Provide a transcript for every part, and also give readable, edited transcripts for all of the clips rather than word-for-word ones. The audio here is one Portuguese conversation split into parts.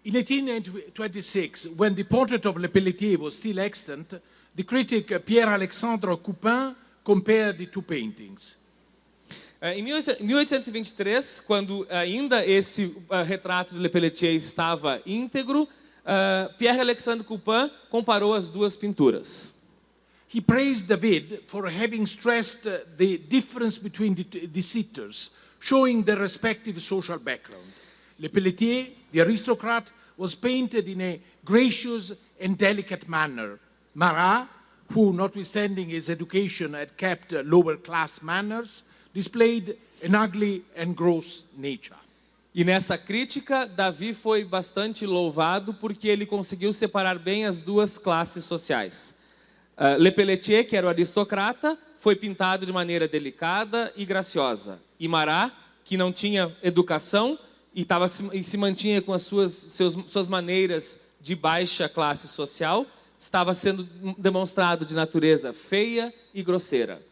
In 1826, when the portrait of Le Pelletier was still extant, the critic Pierre-Alexandre Coupin compared the two paintings. Em 1823, quando ainda esse retrato de Le Pelletier estava íntegro, Pierre-Alexandre Coupin comparou as duas pinturas. He praised David for having stressed the difference between the sitters, showing their respective social background. Le Pelletier, the aristocrat, was painted in a gracious and delicate manner. Marat, who, notwithstanding his education, had kept lower-class manners, displayed an ugly and gross nature. E nessa crítica, Davi foi bastante louvado porque ele conseguiu separar bem as duas classes sociais. Le Pelletier, que era o aristocrata, foi pintado de maneira delicada e graciosa. E Marat, que não tinha educação e se mantinha com as suas maneiras de baixa classe social, estava sendo demonstrado de natureza feia e grosseira.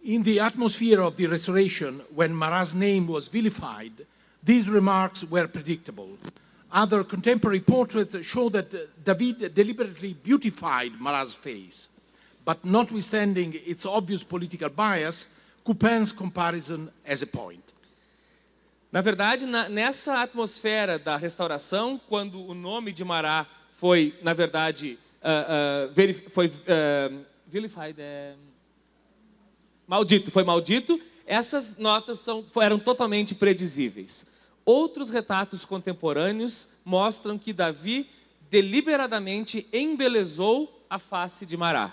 In the atmosphere of the Restoration, when Marat's name was vilified, these remarks were predictable. Other contemporary portraits show that David deliberately beautified Marat's face. But notwithstanding its obvious political bias, Coupin's comparison has a point. Na verdade, nessa atmosfera da restauração, quando o nome de Marat foi, na verdade, vilified, foi maldito, essas notas eram totalmente predizíveis. Outros retratos contemporâneos mostram que Davi deliberadamente embelezou a face de Marat.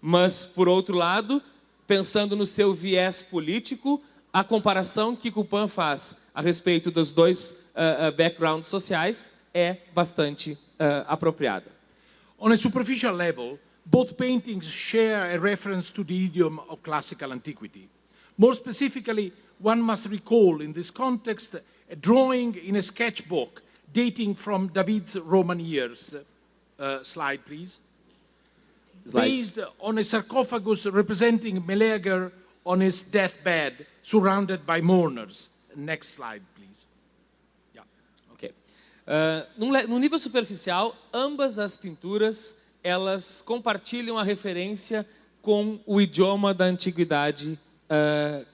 Mas, por outro lado, pensando no seu viés político, a comparação que Coupin faz a respeito dos dois backgrounds sociais é bastante apropriada. On a superficial level, both paintings share a reference to the idiom of classical antiquity. More specifically, one must recall in this context a drawing in a sketchbook dating from David's Roman years. Slide, please. Based on a sarcophagus representing Meleager on his deathbed, surrounded by mourners. Next slide, please. Yeah. Okay. No nível superficial, ambas as pinturas elas compartilham a referência com o idioma da antiguidade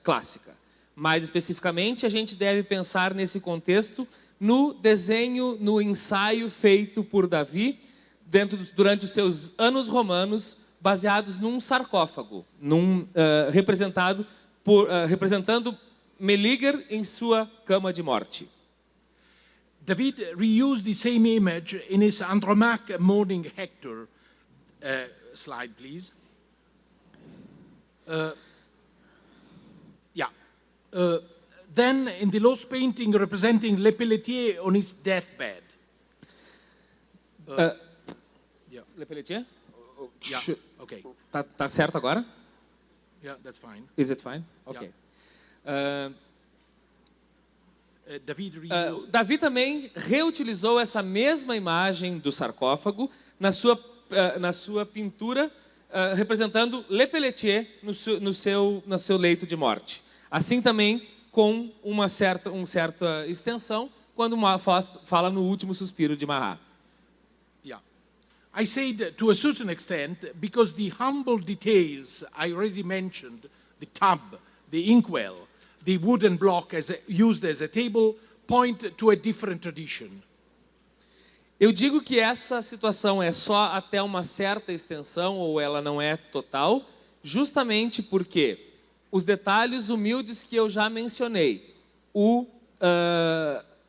clássica. Mais especificamente, a gente deve pensar nesse contexto no desenho, no ensaio feito por Davi durante os seus anos romanos, baseados num sarcófago, representando Meleager em sua cama de morte. David reused the same image in his Andromache mourning Hector. Slide, please. Then in the lost painting representing Le Pelletier on his deathbed. Le Pelletier? Yeah, okay. Tá certo agora? Yeah, that's fine. Is it fine? Okay. Davi também reutilizou essa mesma imagem do sarcófago na sua pintura, representando Le Pelletier no seu leito de morte. Assim também com uma certa extensão quando fala no último suspiro de Marat. Yeah. I said to a certain extent because the humble details I already mentioned, the tub, the inkwell, the wooden block used as a table, point to a different tradition. Eu digo que essa situação é só até uma certa extensão ou ela não é total, justamente porque os detalhes humildes que eu já mencionei,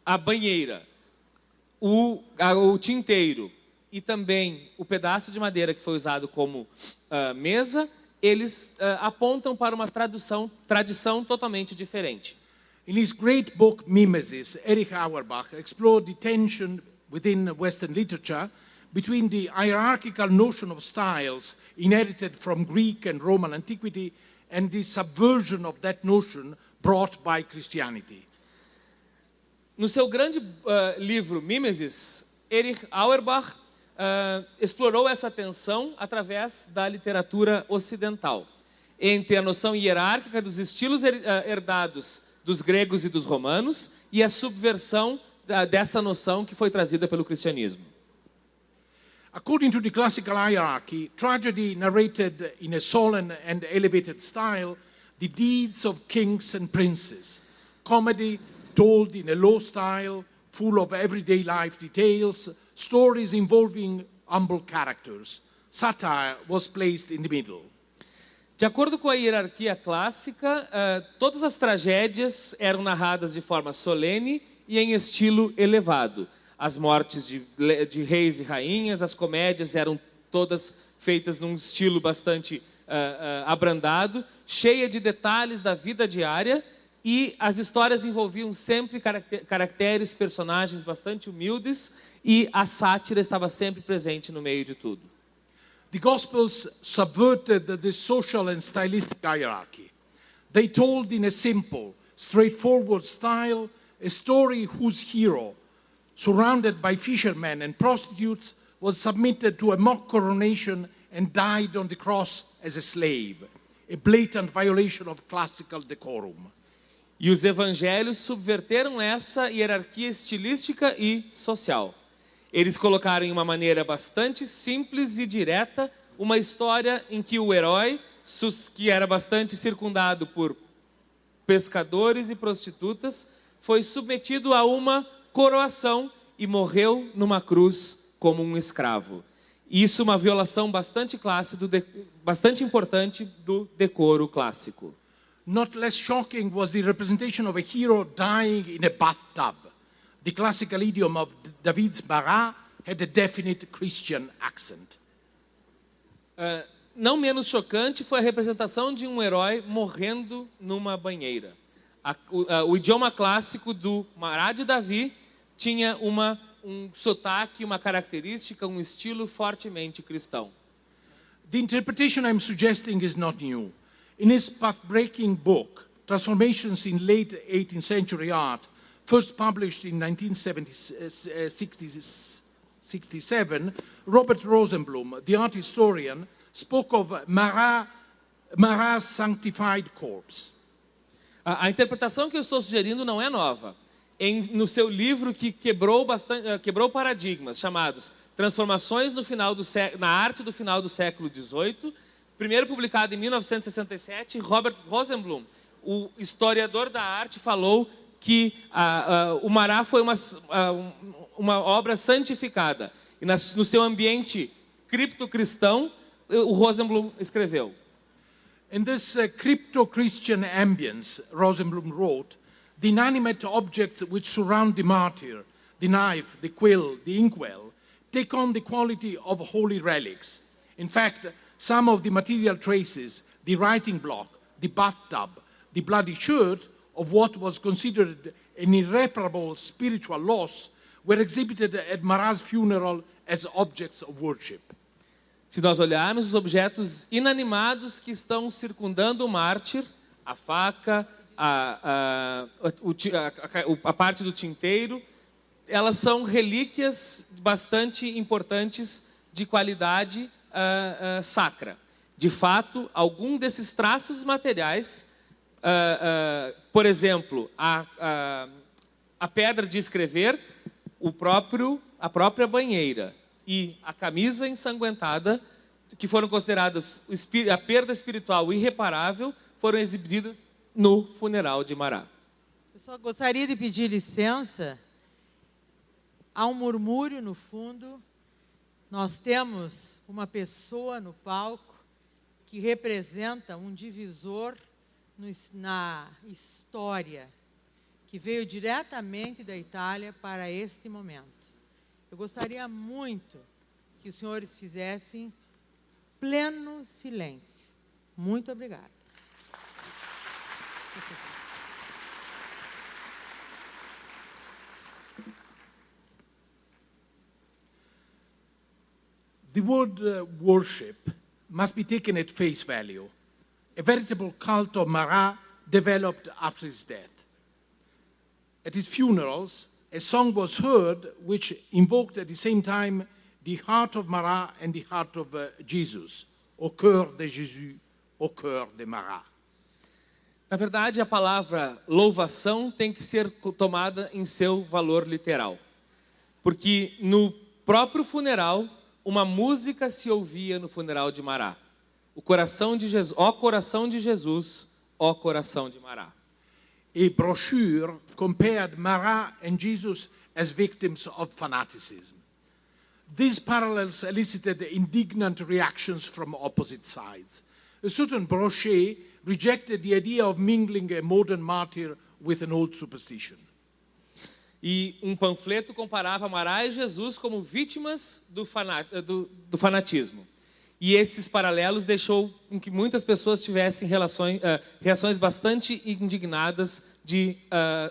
a banheira, o tinteiro e também o pedaço de madeira que foi usado como mesa, eles apontam para uma tradição totalmente diferente. In his great book Mimesis, Erich Auerbach explored the tension within Western literature between the hierarchical notion of styles inherited from Greek and Roman antiquity and the subversion of that notion brought by Christianity. No seu grande livro Mimesis, Erich Auerbach explorou essa tensão através da literatura ocidental, entre a noção hierárquica dos estilos herdados dos gregos e dos romanos e a subversão dessa noção que foi trazida pelo cristianismo. According to the classical hierarchy, tragedy narrated in a solemn and elevated style the deeds of kings and princes. Comedy told in a low style, full of everyday life details, stories involving humble characters. Satire was placed in the middle. De acordo com a hierarquia clássica, todas as tragédias eram narradas de forma solene e em estilo elevado. As mortes de reis e rainhas, as comédias eram todas feitas num estilo bastante abrandado, cheia de detalhes da vida diária, e as histórias envolviam sempre caracteres, personagens bastante humildes, e a sátira estava sempre presente no meio de tudo. The Gospels subverted the social and stylistic hierarchy. They told in a simple, straightforward style a story whose hero, surrounded by fishermen and prostitutes, was submitted to a mock coronation and died on the cross as a slave, a blatant violation of classical decorum. E os evangelhos subverteram essa hierarquia estilística e social. Eles colocaram em uma maneira bastante simples e direta uma história em que o herói, que era bastante circundado por pescadores e prostitutas, foi submetido a uma coroação e morreu numa cruz como um escravo. Isso é uma violação bastante importante do decoro clássico. Not less shocking was the representation of a hero dying in a bathtub. The classical idiom of David's Marat had a definite Christian accent. Não menos chocante foi a representação de um herói morrendo numa banheira. O idioma clássico do Marat de Davi tinha um sotaque, uma característica, um estilo fortemente cristão. The interpretation I'm suggesting is not new. In his path-breaking book, Transformations in Late 18th Century Art, first published in 1967, Robert Rosenblum, the art historian, spoke of Marat's sanctified corpse. A interpretação que eu estou sugerindo não é nova. No seu livro que quebrou paradigmas, chamados Transformações na Arte do Final do Século XVIII, primeiro publicado em 1967, Robert Rosenblum, o historiador da arte, falou que o Marat foi uma obra santificada. E no seu ambiente criptocristão, o Rosenblum escreveu. In this crypto-Christian ambience, Rosenblum wrote, the inanimate objects which surround the martyr, the knife, the quill, the inkwell, take on the quality of holy relics. In fact, some of the material traces, the writing block, the bathtub, the bloody shirt, of what was considered an irreparable spiritual loss, were exhibited at Marat's funeral as objects of worship. Se nós olharmos os objetos inanimados que estão circundando o mártir, a faca, a parte do tinteiro, elas são relíquias bastante importantes de qualidade sacra. De fato, algum desses traços materiais, por exemplo, a pedra de escrever, a própria banheira e a camisa ensanguentada, que foram consideradas a perda espiritual irreparável, foram exibidas no funeral de Marat. Eu só gostaria de pedir licença. Há um murmúrio no fundo. Nós temos uma pessoa no palco que representa um divisor na história, que veio diretamente da Itália para este momento. Eu gostaria muito que os senhores fizessem pleno silêncio. Muito obrigada. The word worship must be taken at face value. A veritable cult of Marat developed after his death. At his funerals, a song was heard which invoked at the same time the heart of Marat and the heart of Jesus. Au cœur de Jésus, au cœur de Marat. Na verdade, a palavra louvação tem que ser tomada em seu valor literal. Porque no próprio funeral, uma música se ouvia no funeral de Mará. O coração de Jesus, ó coração de Jesus, ó coração de Mará. A brochure compared Marat and Jesus as victims of fanaticism. These parallels elicited indignant reactions from opposite sides. A certain brochure rejected the idea of mingling a modern martyr with an old superstition. E um panfleto comparava Mará e Jesus como vítimas do fanatismo. E esses paralelos deixou com que muitas pessoas tivessem reações bastante indignadas de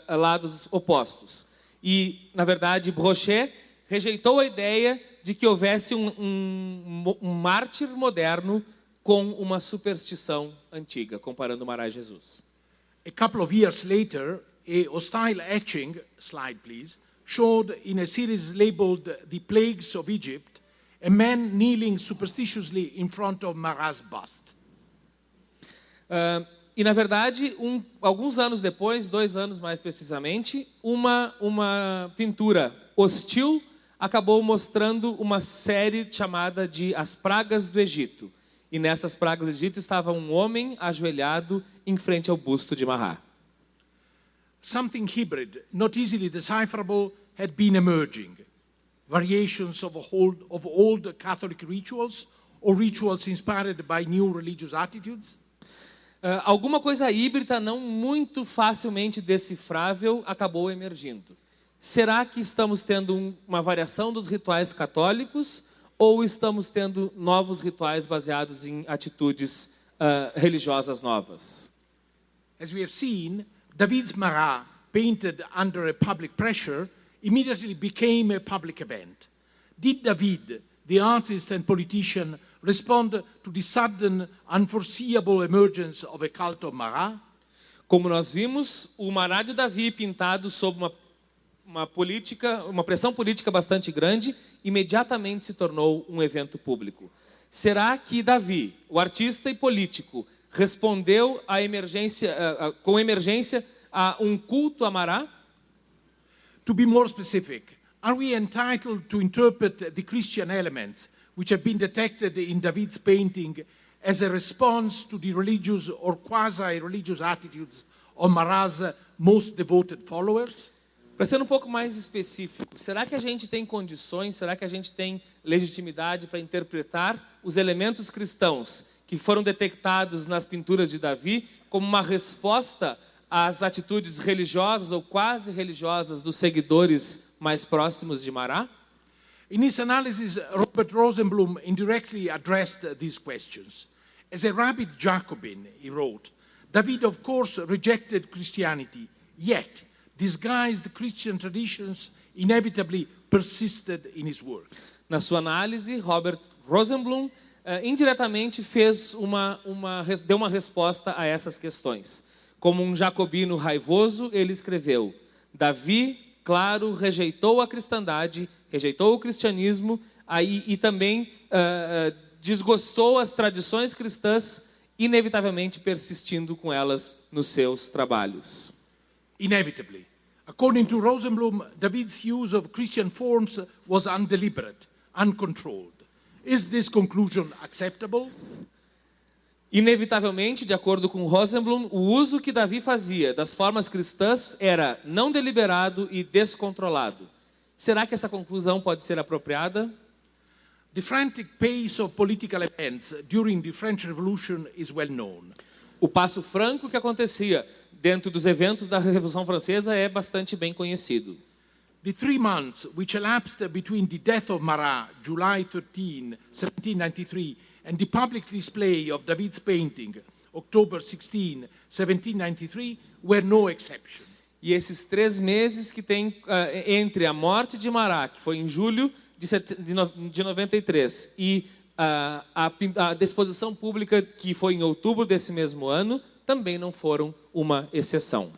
lados opostos. E, na verdade, Brochet rejeitou a ideia de que houvesse um mártir moderno com uma superstição antiga, comparando Mará e Jesus. A couple of years later, a hostile etching, slide please, showed in a series labeled The Plagues of Egypt, a man kneeling superstitiously in front of Marat's bust. E, na verdade, alguns anos depois, 2 anos mais precisamente, uma pintura hostil acabou mostrando uma série chamada de As Pragas do Egito. E nessas pragas do Egito estava um homem ajoelhado em frente ao busto de Mará. Something hybrid, not easily decipherable, had been emerging. Variations of old Catholic rituals or rituals inspired by new religious attitudes. Alguma coisa híbrida não muito facilmente decifrável acabou emergindo. Será que estamos tendo uma variação dos rituais católicos ou estamos tendo novos rituais baseados em atitudes religiosas novas? As we have seen, David's Marat, painted under a public pressure, immediately became a public event. Did David, the artist and politician, respond to the sudden, unforeseeable emergence of a cult of Marat? Como nós vimos, o Mará de Davi, pintado sob uma pressão política bastante grande, imediatamente se tornou um evento público. Será que Davi, o artista e político, respondeu com emergência a um culto a Mará? To be more specific, are we entitled to interpret the Christian elements which have been detected in David's painting as a response to the religious or quasi-religious attitudes of Marat's most devoted followers? Para ser um pouco mais específico, será que a gente tem condições, será que a gente tem legitimidade para interpretar os elementos cristãos que foram detectados nas pinturas de Davi como uma resposta às atitudes religiosas ou quase religiosas dos seguidores mais próximos de Mará? In his analysis, Robert Rosenblum indirectly addressed these questions. As a rabid Jacobin, he wrote, David of course rejected Christianity, yet disguised Christian traditions inevitably persisted in his work. Na sua análise, Robert Rosenblum indiretamente deu uma resposta a essas questões. Como um jacobino raivoso, ele escreveu: Davi, claro, rejeitou a cristandade, rejeitou o cristianismo, e também desgostou as tradições cristãs, inevitavelmente persistindo com elas nos seus trabalhos. Inevitably. According to Rosenblum, David's use of Christian forms was undeliberate, uncontrolled. Is this conclusion acceptable? Inevitavelmente, de acordo com Rosenblum, o uso que Davi fazia das formas cristãs era não deliberado e descontrolado. Será que essa conclusão pode ser apropriada? The frantic pace of political events during the French Revolution is well known. O passo franco que acontecia dentro dos eventos da Revolução Francesa é bastante bem conhecido. The 3 months which elapsed between the death of Marat, July 13, 1793, and the public display of David's painting, October 16, 1793, were no exception. E esses 3 meses que tem entre a morte de Marat, que foi em julho de 93, e a exposição pública, que foi em outubro desse mesmo ano, também não foram uma exceção.